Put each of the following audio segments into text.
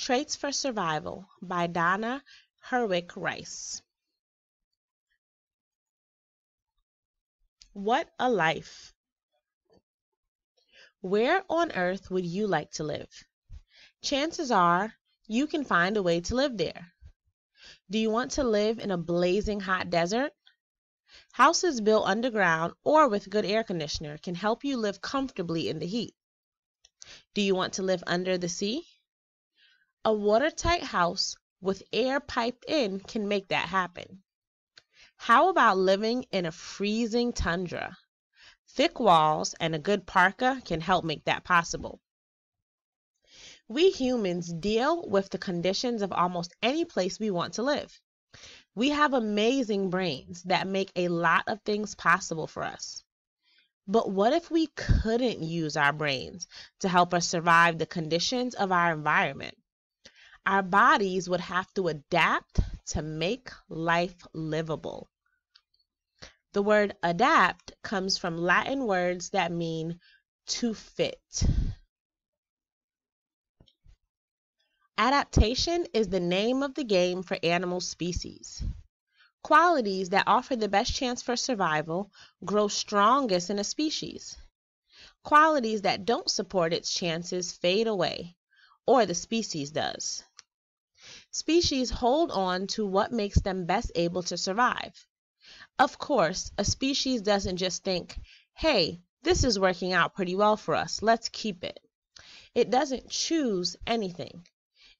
Traits for Survival by Donna Herwick Rice. What a life! Where on earth would you like to live? Chances are you can find a way to live there. Do you want to live in a blazing hot desert? Houses built underground or with good air conditioner can help you live comfortably in the heat. Do you want to live under the sea? A watertight house with air piped in can make that happen. How about living in a freezing tundra? Thick walls and a good parka can help make that possible. We humans deal with the conditions of almost any place we want to live. We have amazing brains that make a lot of things possible for us. But what if we couldn't use our brains to help us survive the conditions of our environment? Our bodies would have to adapt to make life livable. The word adapt comes from Latin words that mean to fit. Adaptation is the name of the game for animal species. Qualities that offer the best chance for survival grow strongest in a species. Qualities that don't support its chances fade away, or the species does. Species hold on to what makes them best able to survive. Of course, a species doesn't just think, hey, this is working out pretty well for us, let's keep it. It doesn't choose anything.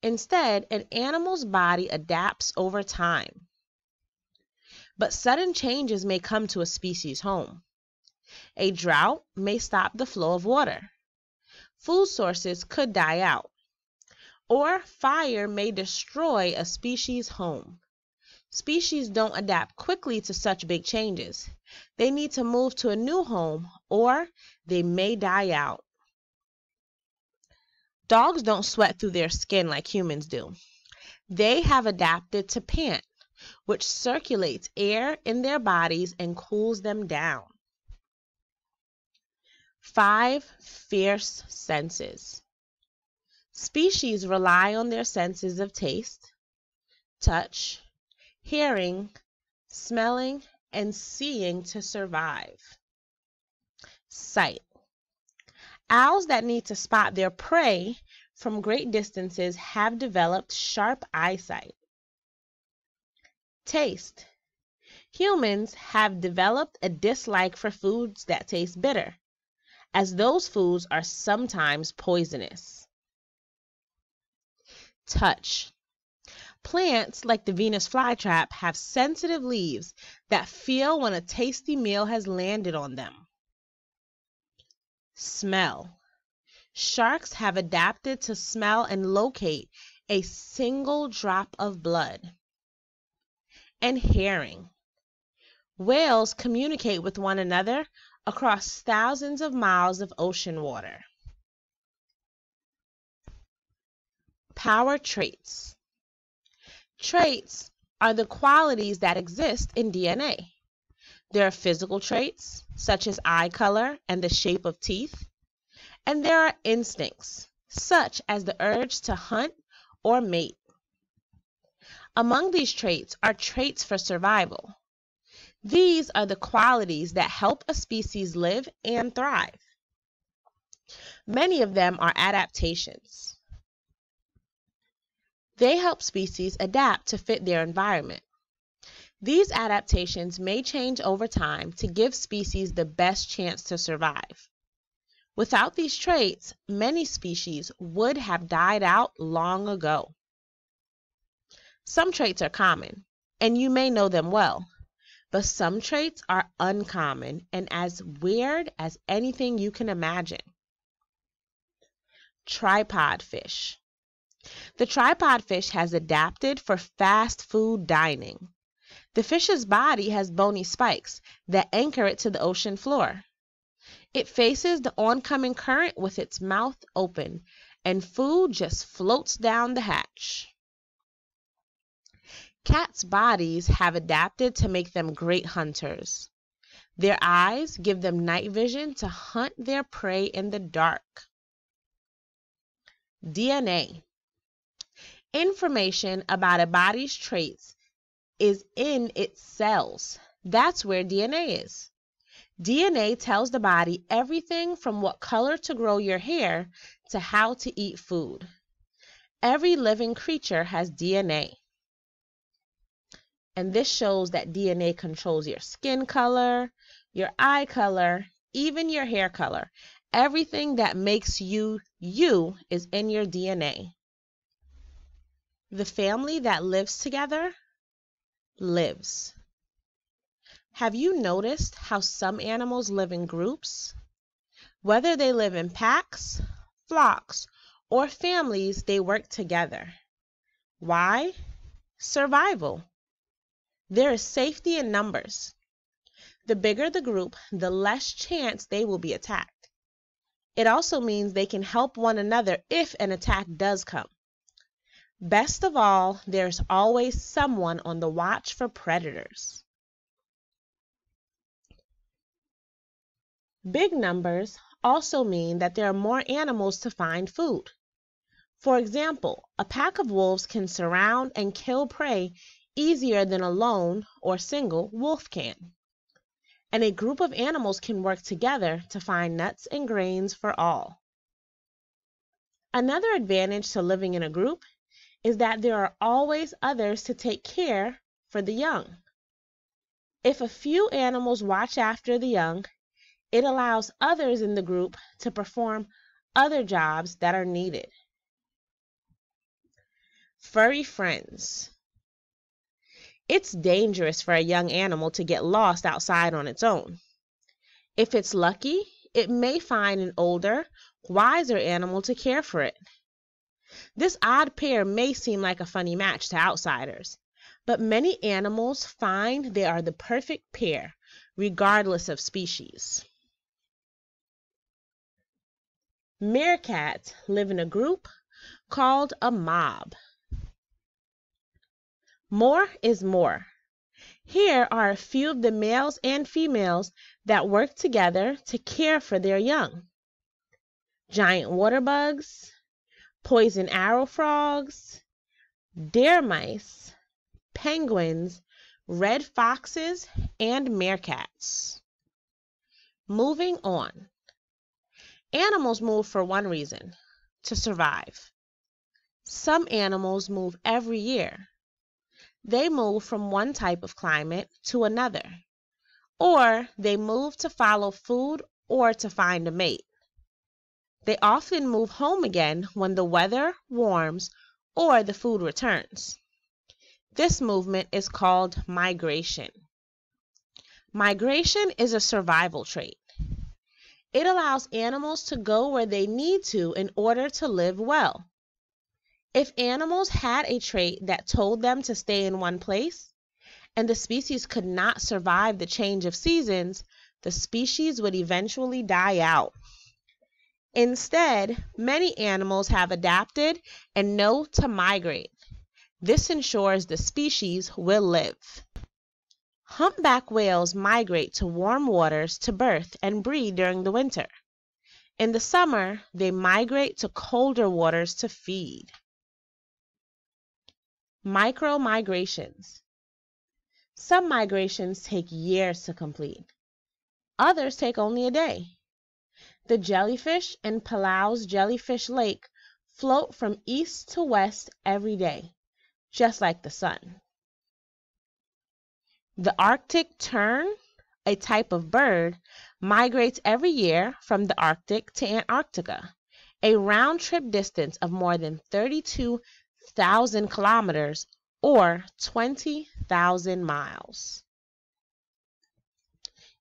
Instead, an animal's body adapts over time. But sudden changes may come to a species' home. A drought may stop the flow of water. Food sources could die out. Or fire may destroy a species' home. Species don't adapt quickly to such big changes. They need to move to a new home, or they may die out. Dogs don't sweat through their skin like humans do. They have adapted to pant, which circulates air in their bodies and cools them down. 5 fierce senses. Species rely on their senses of taste, touch, hearing, smelling, and seeing to survive. Sight. Owls that need to spot their prey from great distances have developed sharp eyesight. Taste. Humans have developed a dislike for foods that taste bitter, as those foods are sometimes poisonous. Touch. Plants like the Venus flytrap have sensitive leaves that feel when a tasty meal has landed on them. Smell. Sharks have adapted to smell and locate a single drop of blood. And hearing. Whales communicate with one another across thousands of miles of ocean water. Power traits. Traits are the qualities that exist in DNA. There are physical traits, such as eye color and the shape of teeth, and there are instincts, such as the urge to hunt or mate. Among these traits are traits for survival. These are the qualities that help a species live and thrive. Many of them are adaptations. They help species adapt to fit their environment. These adaptations may change over time to give species the best chance to survive. Without these traits, many species would have died out long ago. Some traits are common, and you may know them well, but some traits are uncommon and as weird as anything you can imagine. Tripod fish. The tripod fish has adapted for fast food dining. The fish's body has bony spikes that anchor it to the ocean floor. It faces the oncoming current with its mouth open, and food just floats down the hatch. Cats' bodies have adapted to make them great hunters. Their eyes give them night vision to hunt their prey in the dark. DNA. Information about a body's traits is in its cells. That's where DNA is. DNA tells the body everything from what color to grow your hair to how to eat food. Every living creature has DNA. And this shows that DNA controls your skin color, your eye color, even your hair color. Everything that makes you, you is in your DNA. The family that lives together lives. Have you noticed how some animals live in groups? Whether they live in packs, flocks, or families, they work together. Why? Survival. There is safety in numbers. The bigger the group, the less chance they will be attacked. It also means they can help one another if an attack does come. Best of all, there's always someone on the watch for predators. Big numbers also mean that there are more animals to find food. For example, a pack of wolves can surround and kill prey easier than a lone or single wolf can. And a group of animals can work together to find nuts and grains for all. Another advantage to living in a group is that there are always others to take care for the young. If a few animals watch after the young, it allows others in the group to perform other jobs that are needed. Furry friends. It's dangerous for a young animal to get lost outside on its own. If it's lucky, it may find an older, wiser animal to care for it. This odd pair may seem like a funny match to outsiders, but many animals find they are the perfect pair, regardless of species. Meerkats live in a group called a mob. More is more. Here are a few of the males and females that work together to care for their young. Giant water bugs, poison arrow frogs, deer mice, penguins, red foxes, and meerkats. Moving on. Animals move for one reason, to survive. Some animals move every year. They move from one type of climate to another, or they move to follow food or to find a mate. They often move home again when the weather warms or the food returns. This movement is called migration. Migration is a survival trait. It allows animals to go where they need to in order to live well. If animals had a trait that told them to stay in one place, and the species could not survive the change of seasons, the species would eventually die out. Instead, many animals have adapted and know to migrate. This ensures the species will live. Humpback whales migrate to warm waters to birth and breed during the winter. In the summer, they migrate to colder waters to feed. Micro-migrations. Some migrations take years to complete. Others take only a day. The jellyfish in Palau's Jellyfish Lake float from east to west every day, just like the sun. The Arctic tern, a type of bird, migrates every year from the Arctic to Antarctica, a round-trip distance of more than 32,000 kilometers or 20,000 miles.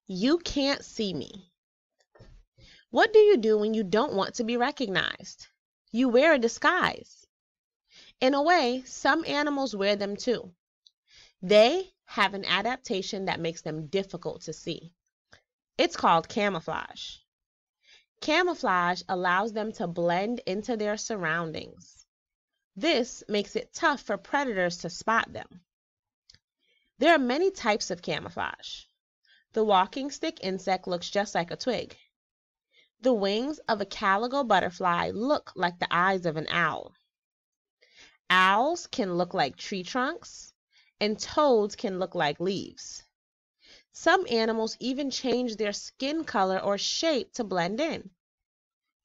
You can't see me. What do you do when you don't want to be recognized? You wear a disguise. In a way, some animals wear them too. They have an adaptation that makes them difficult to see. It's called camouflage. Camouflage allows them to blend into their surroundings. This makes it tough for predators to spot them. There are many types of camouflage. The walking stick insect looks just like a twig. The wings of a calico butterfly look like the eyes of an owl. Owls can look like tree trunks, and toads can look like leaves. Some animals even change their skin color or shape to blend in.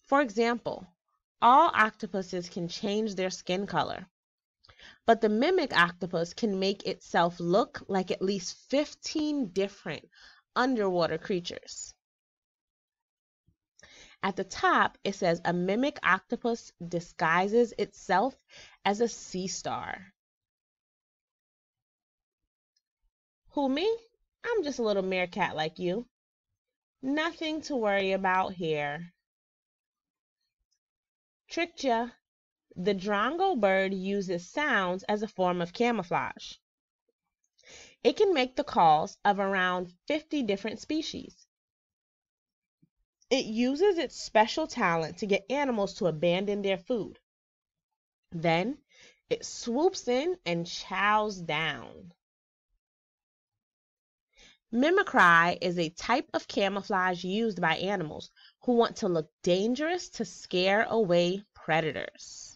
For example, all octopuses can change their skin color, but the mimic octopus can make itself look like at least 15 different underwater creatures. At the top, it says a mimic octopus disguises itself as a sea star. Who, me? I'm just a little meerkat like you. Nothing to worry about here. Tricked ya. The drongo bird uses sounds as a form of camouflage. It can make the calls of around 50 different species. It uses its special talent to get animals to abandon their food. Then, it swoops in and chows down. Mimicry is a type of camouflage used by animals who want to look dangerous to scare away predators.